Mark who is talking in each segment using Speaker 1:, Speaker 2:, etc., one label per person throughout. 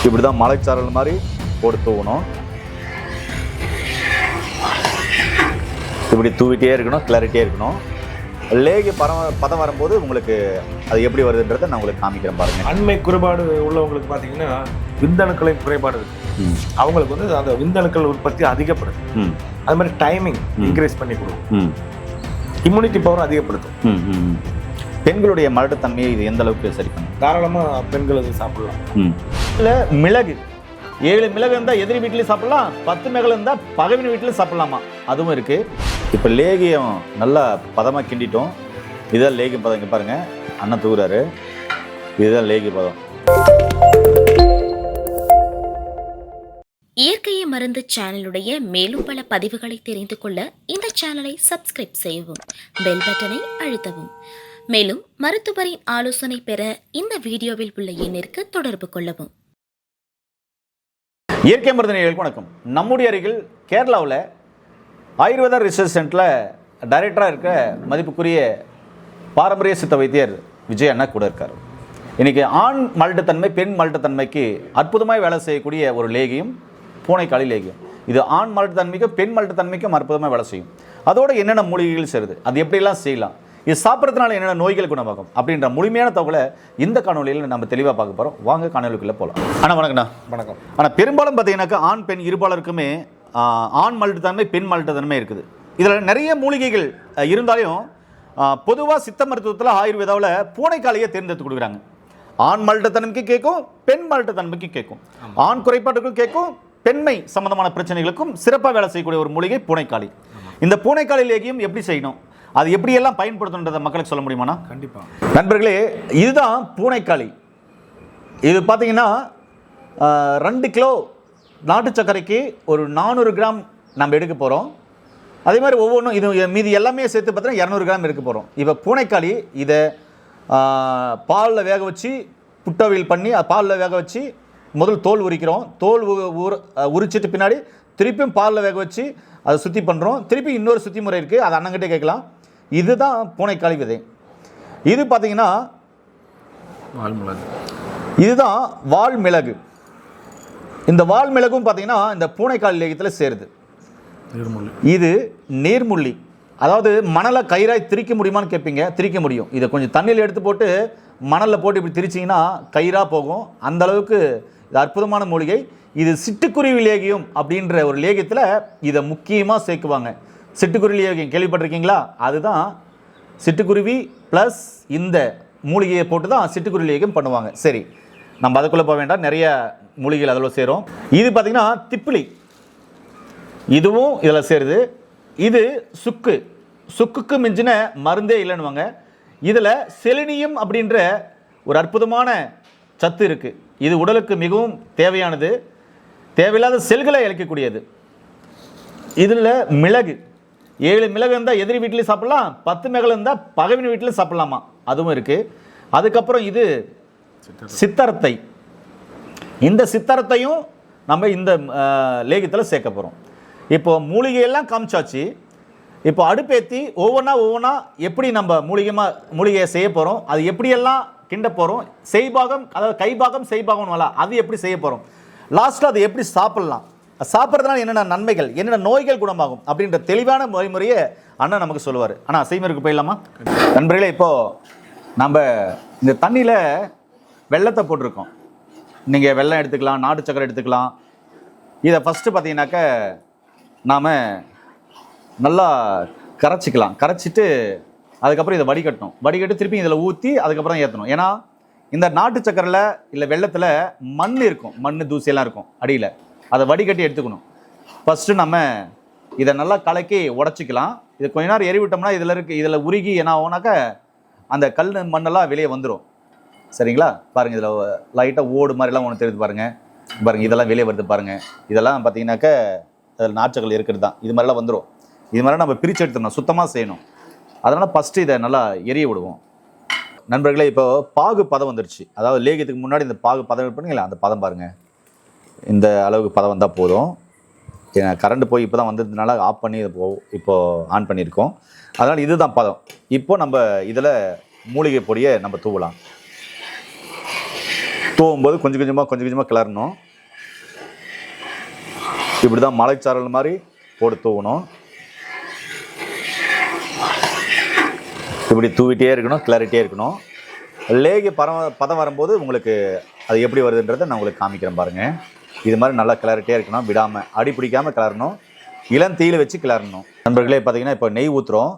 Speaker 1: இப்படி தான் மலைச்சாரல் மாதிரி போட்டு தூவணும். இப்படி தூவிட்டே இருக்கணும், கிளறிட்டே இருக்கணும். லேகி பதம் வரும்போது உங்களுக்கு அது எப்படி வருதுன்றதை நான் உங்களுக்கு காமிக்கிறேன் பாருங்க.
Speaker 2: அண்மை குறைபாடு உள்ளவங்களுக்கு பார்த்தீங்கன்னா விந்தணுக்களின் குறைபாடு இருக்கு. அவங்களுக்கு வந்து அந்த விந்தணுக்கள் உற்பத்தி அதிகப்படுது. அது மாதிரி டைமிங் இன்க்ரீஸ் பண்ணி கொடுக்கும். இம்யூனிட்டி பவர் அதிகப்படுத்தும்.
Speaker 1: பெண்களுடைய மலட்டுத்தன்மையை இது எந்த அளவுக்கு சரி பண்ணும்?
Speaker 2: தாராளமாக பெண்கள் அது சாப்பிடலாம்.
Speaker 1: இல்லை மிளகு 7 மிளகு இருந்தால் எதிரி வீட்லேயும் சாப்பிடலாம், 10 மிளகு இருந்தால் பகைவின் வீட்டிலையும் சாப்பிடலாமா, அதுவும் இருக்குது. இப்போ லேகியம் நல்லா பதமாக கிண்டிட்டோம். இதுதான் லேகியம் பதம். இங்கே பாருங்கள், அண்ணன் தூக்குறாரு. இதுதான் லேகிய பதம்.
Speaker 3: இயற்கையை மருந்து சேனலுடைய மேலும் பல பதிவுகளை தெரிந்து கொள்ள இந்த சேனலை சப்ஸ்கிரைப் செய்யவும், பெல் பட்டனை அழுத்தவும். மேலும் மருத்துவரின் ஆலோசனை பெற இந்த வீடியோவில் உள்ள எண்ணிற்கு தொடர்பு கொள்ளவும்.
Speaker 1: இயற்கை மருந்து நேயர்களுக்கு வணக்கம். நம்முடைய அருகில் கேரளாவில் ஆயுர்வேதா ரிசர்ச் சென்டரில் டைரக்டராக இருக்க மதிப்புக்குரிய பாரம்பரிய சித்த வைத்தியர் விஜய் அண்ணா கூட இருக்கார். இன்றைக்கி ஆண் மலட்டுத்தன்மை பெண் மலட்டுத்தன்மைக்கு அற்புதமாக வேலை செய்யக்கூடிய ஒரு லேகியம் பூனைக்காளி லேகியம். இது ஆண் மலட்டுத்தன்மைக்கும் பெண் மலட்டுத்தன்மைக்கும் அற்புதமாக வேலை செய்யும். அதோடு என்னென்ன மூலிகைகள் சேருது, அது எப்படிலாம் செய்யலாம், இது சாப்பிட்றதுனால என்னென்ன நோய்கள் குணமாகும் அப்படின்ற முழுமையான தகவலை இந்த காணொலியில் நம்ம தெளிவாக பார்க்க போகிறோம். வாங்க காணொலிக்குள்ளே போகலாம். ஆனால் வணக்கண்ணா.
Speaker 2: வணக்கம்.
Speaker 1: ஆனால் பெரும்பாலும் பார்த்தீங்கன்னாக்கா ஆண் பெண் இருபாலருக்குமே ஆண் மலட்டுத்தன்மை பெண் மலட்டுத்தன்மை இருக்குது. இதில் நிறைய மூலிகைகள் இருந்தாலும் பொதுவாக சித்த மருத்துவத்தில் ஆயுர்வேதாவில் பூனைக்காளியை தேர்ந்தெடுத்து கொடுக்குறாங்க. ஆண் மலட்டுத்தன்மைக்கு கேட்கும், பெண் மலட்டுத்தன்மைக்கு கேட்கும். ஆண் குறைபாட்டுக்கும் கேட்கும், பெண்மை சம்பந்தமான பிரச்சனைகளுக்கும் சிறப்பாக வேலை செய்யக்கூடிய ஒரு மூலிகை பூனைக்காளி. இந்த பூனைக்காளி லேகியம் எப்படி செய்யணும், அது எப்படியெல்லாம் பயன்படுத்தணுன்றதை மக்களுக்கு சொல்ல முடியுமாண்ணா?
Speaker 2: கண்டிப்பாக.
Speaker 1: நண்பர்களே, இதுதான் பூனைக்காளி. இது பார்த்தீங்கன்னா 2 கிலோ நாட்டு சர்க்கரைக்கு ஒரு 400 கிராம் நம்ம எடுக்க போகிறோம். அதே மாதிரி ஒவ்வொன்றும் இது மீதி எல்லாமே சேர்த்து பார்த்தீங்கன்னா 200 கிராம் எடுக்க போகிறோம். இப்போ பூனைக்காளி இதை பாலில் வேக வச்சு புட்டவியல் பண்ணி பாலில் வேக வச்சு முதல் தோல் உரிக்கிறோம். தோல் உரிச்சிட்டு பின்னாடி திருப்பியும் பாலில் வேக வச்சு அதை சுற்றி பண்ணுறோம். திருப்பி இன்னொரு சுற்றி முறை இருக்குது, அது அண்ணங்கிட்டே கேட்கலாம். இதுதான் பூனைக்காளி விதை. இது பார்த்தீங்கன்னா இதுதான் வால் மிளகு. இந்த வால் மிளகும் பார்த்தீங்கன்னா இந்த பூனைக்காளி லேகியத்தில் சேருது. இது நீர்முள்ளி. அதாவது மணலை கயிறாய் திரிக்க முடியுமான்னு கேட்பீங்க. திரிக்க முடியும். இதை கொஞ்சம் தண்ணியில் எடுத்து போட்டு மணலில் போட்டு இப்படி திரிச்சிங்கன்னா கயிறாக போகும். அந்த அளவுக்கு இது அற்புதமான மூலிகை. இது சிட்டுக்குருவி லேகியம் அப்படின்ற ஒரு லேகியத்தில் இதை முக்கியமாக சேர்க்குவாங்க. சிட்டுக்குருவி லேகியம் கேள்விப்பட்டிருக்கீங்களா? அதுதான் சிட்டுக்குருவி ப்ளஸ் இந்த மூலிகையை போட்டு தான் சிட்டுக்குருவி லேகியம் பண்ணுவாங்க. சரி, நம்ம அதுக்குள்ளே போக வேண்டாம், நிறைய மூலிகைகள் அதில் சேரும். இது பார்த்திங்கன்னா திப்பிலி, இதுவும் இதில் சேருது. இது சுக்குக்கு மிஞ்சின மருந்தே இல்லைன்னுவாங்க. இதில் செலினியம் அப்படின்ற ஒரு அற்புதமான சத்து இருக்குது. இது உடலுக்கு மிகவும் தேவையானது, தேவையில்லாத செல்களை இழக்கக்கூடியது. இதில் மிளகு 7 மிளகு இருந்தால் எதிரி வீட்டிலையும் சாப்பிட்லாம், 10 மிளகு இருந்தால் பகைவின் வீட்டிலையும் சாப்பிட்லாமா, அதுவும் இருக்குது. அதுக்கப்புறம் இது சித்தரத்தை. இந்த சித்தரத்தையும் நம்ம இந்த லேகியத்தில் சேர்க்க போகிறோம். இப்போது மூலிகையெல்லாம் காமிச்சாச்சு. இப்போ அடுப்பேற்றி ஒவ்வொன்றா எப்படி நம்ம மூலிகையை செய்ய போகிறோம், அது எப்படியெல்லாம் கிண்ட போகிறோம், செய்பாகம் அதாவது கைபாகம் செய்பாகம்ல அது எப்படி செய்ய போகிறோம், லாஸ்ட்டில் அது எப்படி சாப்பிட்லாம், சாப்பிட்றதுனால என்னென்ன நன்மைகள், என்னென்ன நோய்கள் குணமாகும் அப்படின்ற தெளிவான முறையை அண்ணன் நமக்கு சொல்லுவார். ஆனால் செய்முறைக்கு போயிடலாமா நண்பர்களே? இப்போது நம்ம இந்த தண்ணியில் வெல்லத்தை போட்டிருக்கோம். நீங்கள் வெல்லம் எடுத்துக்கலாம், நாட்டு சக்கரை எடுத்துக்கலாம். இதை ஃபஸ்ட்டு பார்த்தீங்கன்னாக்க நாம் நல்லா கரைச்சிக்கலாம். கரைச்சிட்டு அதுக்கப்புறம் இதை வடிகட்டு திருப்பி இதில் ஊற்றி அதுக்கப்புறம் ஏற்றணும். ஏன்னா இந்த நாட்டு சக்கரையில் இல்லை வெள்ளத்தில் மண் இருக்கும், மண் தூசியெல்லாம் இருக்கும் அடியில். அதை வடிகட்டி எடுத்துக்கணும். ஃபஸ்ட்டு நம்ம இதை நல்லா கலக்கி உடச்சிக்கலாம். இது கொஞ்ச நேரம் எறிவிட்டோம்னா இதில் உருகி என்ன ஆகும்னாக்க அந்த கல் மண்ணெல்லாம் வெளியே வந்துடும். சரிங்களா? பாருங்கள், இதில் லைட்டாக ஓடு மாதிரிலாம் ஒன்று தெரியுது பாருங்கள். இதெல்லாம் வெளியே வருது பாருங்கள். இதெல்லாம் பார்த்தீங்கன்னாக்க அதில் நாற்றுகள் இருக்கிறது தான். இது மாதிரிலாம் வந்துடும். இது மாதிரி நம்ம பிரித்து எடுத்துடணும், சுத்தமாக செய்யணும். அதனால் ஃபஸ்ட்டு இதை நல்லா எரிய விடுவோம். நண்பர்களே, இப்போ பாகு பதம் வந்துருச்சு. அதாவது லேகியத்துக்கு முன்னாடி இந்த பாகு பதம் பண்ணிங்களா, அந்த பதம் பாருங்கள். இந்த அளவுக்கு பதம் வந்தால் போதும். ஏன்னா கரண்ட் போய் இப்போ தான் வந்ததுனால ஆஃப் பண்ணி இப்போது ஆன் பண்ணியிருக்கோம். அதனால் இதுதான் பதம். இப்போது நம்ம இதில் மூலிகை பொடியை நம்ம தூவலாம். தூவும்போது கொஞ்சம் கொஞ்சமாக கிளறணும். இப்படி தான் மலைச்சாரல் மாதிரி போட்டு தூவணும். இப்படி தூவிட்டே இருக்கணும், கிளறிட்டே இருக்கணும். லேகி பதம் வரும்போது உங்களுக்கு அது எப்படி வருதுன்றதை நான் உங்களுக்கு காமிக்கிறேன் பாருங்கள். இது மாதிரி நல்லா கிளறிட்டே இருக்கணும், விடாமல் அடி பிடிக்காமல் கிளறணும், இளம் தீயில் வச்சு கிளறணும். நண்பர்களே பார்த்தீங்கன்னா இப்போ நெய் ஊற்றுறோம்,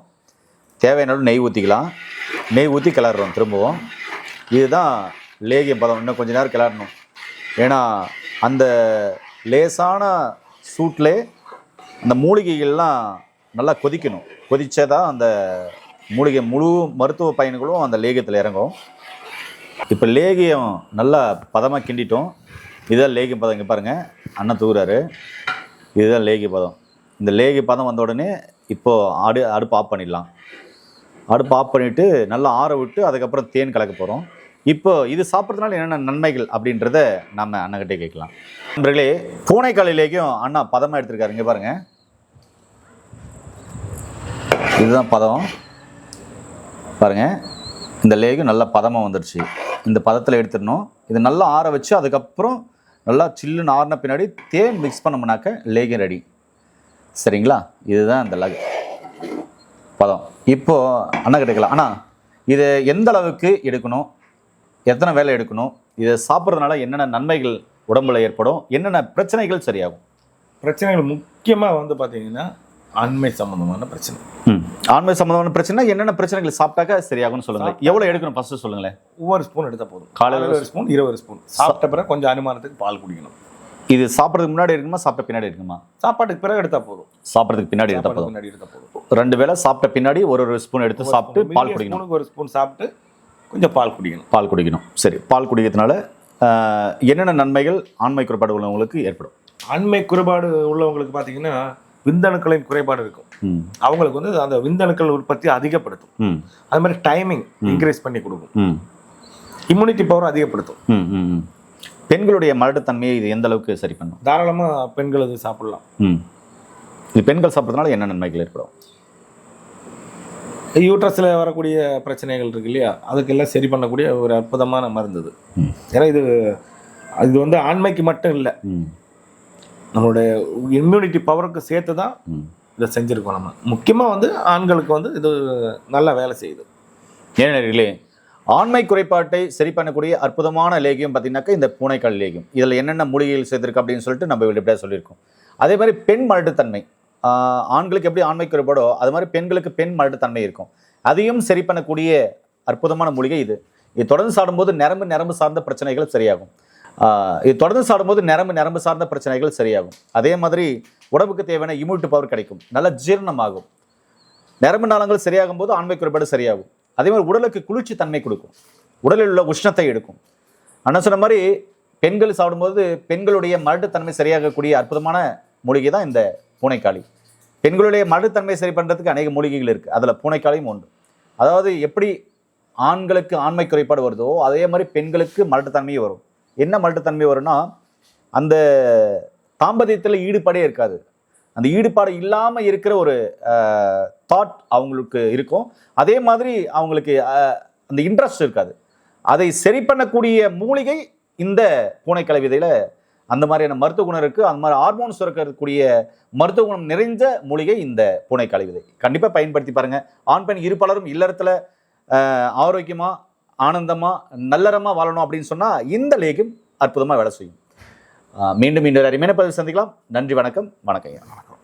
Speaker 1: தேவையான நெய் ஊற்றிக்கலாம். நெய் ஊற்றி கிளறுறோம் திரும்பவும். இதுதான் லேகியம் பதம். இன்னும் கொஞ்சம் நேரம் கிளறணும். ஏன்னா அந்த லேசான சூட்டிலே அந்த மூலிகைகள்லாம் நல்லா கொதிக்கணும். கொதிச்சதான் அந்த மூலிகை முழு மருத்துவ பயன்களும் அந்த லேகியத்தில் இறங்கும். இப்போ லேகியம் நல்லா பதமாக கிண்டிட்டோம். இதுதான் லேகிய பதம். இங்கே பாருங்கள், அண்ணன் தூக்குறாரு. இதுதான் லேகிய பதம். இந்த லேகிய பதம் வந்த உடனே இப்போது அடுப்பு ஆஃப் பண்ணிடலாம். அடுப்பு ஆஃப் பண்ணிவிட்டு நல்லா ஆற விட்டு அதுக்கப்புறம் தேன் கலக்க போகிறோம். இப்போ இது சாப்பிட்றதுனால என்னென்ன நன்மைகள் அப்படின்றத நம்ம அண்ணன்கிட்டே கேட்கலாம். நண்பர்களே, பூனைக்காளி லேகியம் அண்ணா பதமாக எடுத்துருக்காரு. இங்கே பாருங்கள், இதுதான் பதம். பாருங்கள், இந்த லேகியம் நல்லா பதமாக வந்துடுச்சு. இந்த பதத்தில் எடுத்துடணும். இது நல்லா ஆற வச்சு அதுக்கப்புறம் நல்லா சில்லுன்னு ஆறின பின்னாடி தேன் மிக்ஸ் பண்ணோம்னாக்க லேகியம் ரெடி. சரிங்களா? இதுதான் இந்த பதம். இப்போது அண்ணா கேட்கலாம், அண்ணா இதை எந்த அளவுக்கு எடுக்கணும், எத்தனை வேலை எடுக்கணும், இதை சாப்பிட்றதுனால என்னென்ன நன்மைகள் உடம்புல ஏற்படும், என்னென்ன பிரச்சனைகள் சரியாகும்?
Speaker 2: பிரச்சனைகள் முக்கியமாக வந்து பார்த்தீங்கன்னா ஆண்மை சம்பந்தமான பிரச்சனை.
Speaker 1: ஆண்மை சம்பந்தமான பிரச்சனை என்னென்ன பிரச்சனைகள் சாப்பிட்டாக்க சரியாகும்னு சொல்லுங்களேன். எவ்வளோ எடுக்கணும் ஃபர்ஸ்ட் சொல்லுங்களேன்.
Speaker 2: ஒவ்வொரு ஸ்பூன் எடுத்தால் போதும்.
Speaker 1: காலையில்
Speaker 2: 1 ஸ்பூன், 20 ஸ்பூன். சாப்பிட்ட பிறகு கொஞ்சம் அனுமானத்துக்கு பால் குடிக்கணும்.
Speaker 1: இது சாப்பிட்றதுக்கு முன்னாடி இருக்குமா, சாப்பிட்ட பின்னாடி இருக்குமா?
Speaker 2: சாப்பாட்டுக்கு பிறகு எடுத்தால் போதும்.
Speaker 1: சாப்பிட்றதுக்கு பின்னாடி எடுத்தால் போதும். 2 வேளை சாப்பிட்ட பின்னாடி ஒரு ஸ்பூன் எடுத்து சாப்பிட்டு பால் குடிக்கணும்.
Speaker 2: 1 ஸ்பூன் சாப்பிட்டு கொஞ்சம் பால் குடிக்கணும். சரி, பால் குடிக்கிறதுனால என்னென்ன நன்மைகள் ஆண்மை குறைபாடு உள்ளவங்களுக்கு ஏற்படும்? ஆண்மை குறைபாடு உள்ளவங்களுக்கு பார்த்தீங்கன்னா விந்தணுக்களின் குறைபாடு இருக்கும். அவங்களுக்கு வந்து அந்த விந்தணுக்கள் உற்பத்தி அதிகப்படுத்தும். அது மாதிரி டைமிங் இன்க்ரீஸ் பண்ணி கொடுக்கும். இம்யூனிட்டி பவர் அதிகப்படுத்தும்.
Speaker 1: பெண்களுடைய மலட்டுத்தன்மையை இது எந்த அளவுக்கு சரி பண்ணும்?
Speaker 2: தாராளமாக பெண்கள் இது சாப்பிடலாம்.
Speaker 1: இது பெண்கள் சாப்பிட்றதுனால என்ன நன்மைகள் ஏற்படும்?
Speaker 2: யூட்ரஸில் வரக்கூடிய பிரச்சனைகள் இருக்கு இல்லையா, அதுக்கெல்லாம் சரி பண்ணக்கூடிய ஒரு அற்புதமான மருந்து இது. ஏன்னா இது வந்து ஆண்மைக்கு மட்டும் இல்லை, நம்மளுடைய இம்யூனிட்டி பவருக்கு சேர்த்து தான் இதை செஞ்சுருக்கோம். நம்ம முக்கியமாக வந்து ஆண்களுக்கு வந்து இது நல்லா வேலை செய்யுது.
Speaker 1: ஏனே ஆண்மை குறைபாட்டை சரி பண்ணக்கூடிய அற்புதமான லேகியம் பார்த்தீங்கன்னாக்கா இந்த பூனைக்கால் லேகியம். இதில் என்னென்ன மூலிகைகள் சேர்த்துருக்கு அப்படின்னு சொல்லிட்டு நம்ம வெளிப்படையாக சொல்லியிருக்கோம். அதே மாதிரி பெண் மலட்டுத்தன்மை, ஆண்களுக்கு எப்படி ஆண்மை குறைபாடோ அது மாதிரி பெண்களுக்கு பெண் மலட்டுத்தன்மை இருக்கும். அதையும் சரி பண்ணக்கூடிய அற்புதமான மூலிகை இது. இது தொடர்ந்து சாடும்போது நரம்பு சார்ந்த பிரச்சனைகள் சரியாகும். இது தொடர்ந்து சாடும்போது நரம்பு சார்ந்த பிரச்சனைகள் சரியாகும். அதே மாதிரி உடம்புக்கு தேவையான இம்யூனிட்டி பவர் கிடைக்கும், நல்ல ஜீரணமாகும். நரம்பு நாளங்கள் சரியாகும் போது ஆண்மை குறைபாடு சரியாகும். அதே மாதிரி உடலுக்கு குளிர்ச்சி தன்மை கொடுக்கும், உடலில் உள்ள உஷ்ணத்தை எடுக்கும். அண்ணா சொன்ன மாதிரி பெண்கள் சாப்பிடும்போது பெண்களுடைய மலட்டுத்தன்மை சரியாகக்கூடிய அற்புதமான மூலிகை தான் இந்த பூனைக்காளி. பெண்களுடைய மலட்டுத்தன்மை சரி பண்ணுறதுக்கு அநேக மூலிகைகள் இருக்குது, அதில் பூனைக்காளியும் உண்டு. அதாவது எப்படி ஆண்களுக்கு ஆண்மை குறைபாடு வருதோ அதே மாதிரி பெண்களுக்கு மலட்டுத்தன்மையும் வரும். என்ன மலட்டுத்தன்மை வரும்னா, அந்த தாம்பத்தியத்தில் ஈடுபாடே இருக்காது. அந்த ஈடுபாடு இல்லாமல் இருக்கிற ஒரு தாட் அவங்களுக்கு இருக்கும். அதே மாதிரி அவங்களுக்கு அந்த இன்ட்ரெஸ்ட் இருக்காது. அதை சரி பண்ணக்கூடிய மூலிகை இந்த பூனைக்காளி விதையில் அந்த மாதிரியான மருத்துவ குணம் இருக்குது. அந்த மாதிரி ஹார்மோன்ஸ் இருக்கக்கூடிய மருத்துவ குணம் நிறைந்த மூலிகை இந்த பூனைக்காளி விதை. கண்டிப்பாக பயன்படுத்தி பாருங்கள். ஆண் பெண் இருப்பாளரும் இல்லறத்தில் ஆரோக்கியமாக ஆனந்தமாக நல்லறமாக வாழணும் அப்படின்னு சொன்னால் இந்த லேகியம் அற்புதமாக வேலை செய்யும். மீண்டும் இன்னொரு அருமையான பதிவு சந்திக்கலாம். நன்றி, வணக்கம். வணக்கம்.